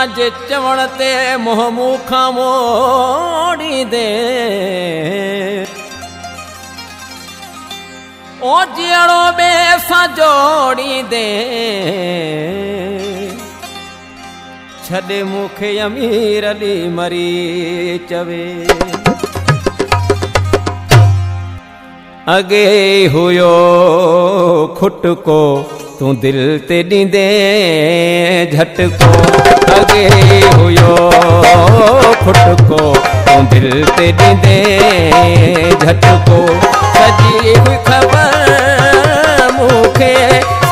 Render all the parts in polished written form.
जे चवण ते मुंह मूंखां मोड़ींदे ओ जहिड़ो ॿिए सां जोड़ींदे छॾे मूंखे अमीर अली मरी चवे अॻे हुयो खुटको तूं दिल ते ॾींदे झटको अॻे हुयो खुटको तूं दिल ते ॾींदे झटको सजी हुई ख़बर मूंखे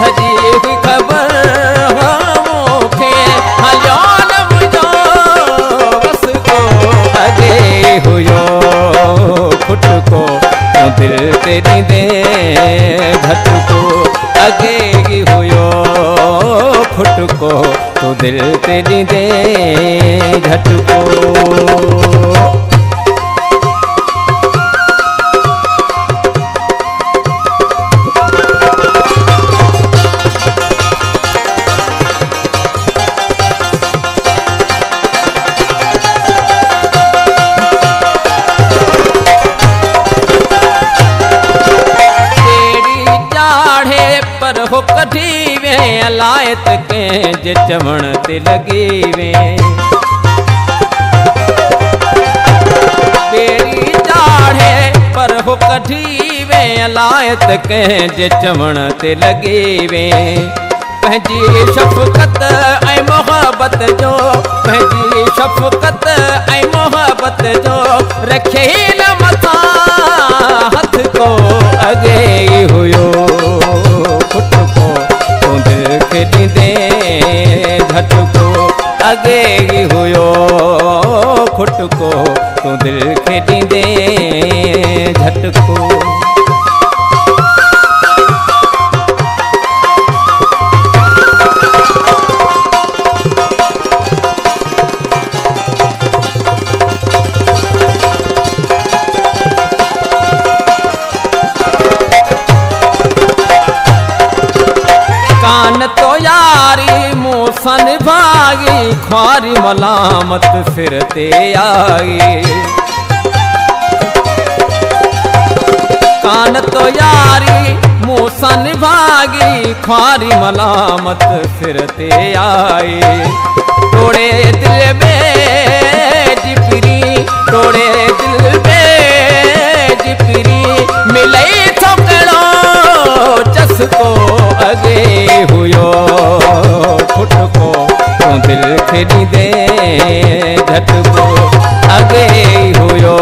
सजी हुई ख़बर मूंखे हलियो न मुंहिंजो बस को अॻे हुयो खुटको तूं दिल ते ॾींदे झटको अॻे हुयो खुटको तूं दिल ते ॾींदे झटको पर हो कढी वे अलायत कंहिंजे चवण ते लॻी वे बेड़ी चाढ़े पर हो कढी वे अलायत कंहिंजे चवण ते लॻी वे पंहिंजी शफ़क़त ऐं मोहबत जो पंहिंजी शफ़क़त ऐं मोहबत जो रखे न मथां हथ को अॻे हुयो खुटको तूं दिल खे ॾींदे झटको अॻे हुयो खुटको तूं दिल खे ॾींदे झटको कान तो यारी मूंसां निभागी ख्वारी मलामत फिर ते आई कान तो यारी मूंसां निभागी ख्वारी मलामत फिर ते आई तोड़े दिल में जिपरी तोड़े दिल में जिपरी मिले थोकड़ो चस्को अॻे हुयो खुटको तूं दिल खे ॾींदे झटको अॻे हुयो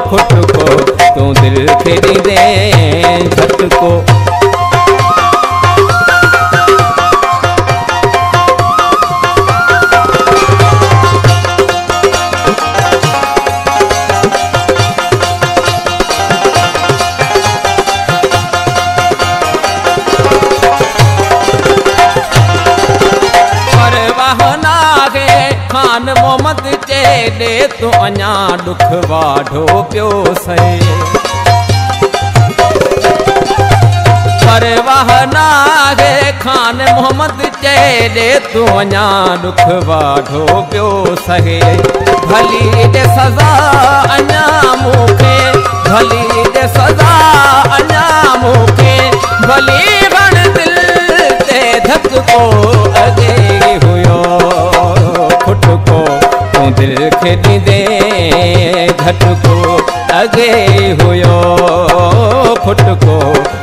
खुटको तूं दिल खे ॾींदे झटको खान मोहम्मद चेॾे तूं अञा ॾुख वाढो पियो सहे परवाह नाहे खान मोहम्मद चेॾे तूं अञा ॾुख वाढो पियो सहे भली दे सज़ा अञा मूंखे भली दे सज़ा अञा मूंखे भली वण दिल ते धकको अॻे हुयो खुटको तूं दिल खे ॾींदे झटको अॻे हुयो खुटको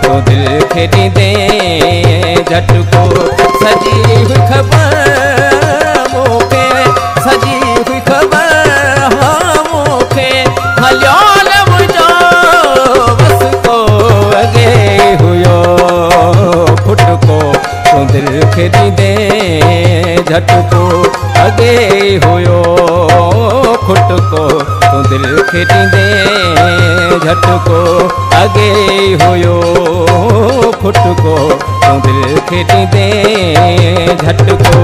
तूं दिल खे ॾींदे झटको सजी हुई ख़बर मूंखे सजी हुई ख़बर मूंखे हलियो न मुंहिंजो बस को अॻे हुयो खुटको तूं दिल खे ॾींदे झटको अॻे हुयो खुटको तूं दिल खे ॾींदे झटको अॻे हुयो खुटको तूं दिल खे ॾींदे झटको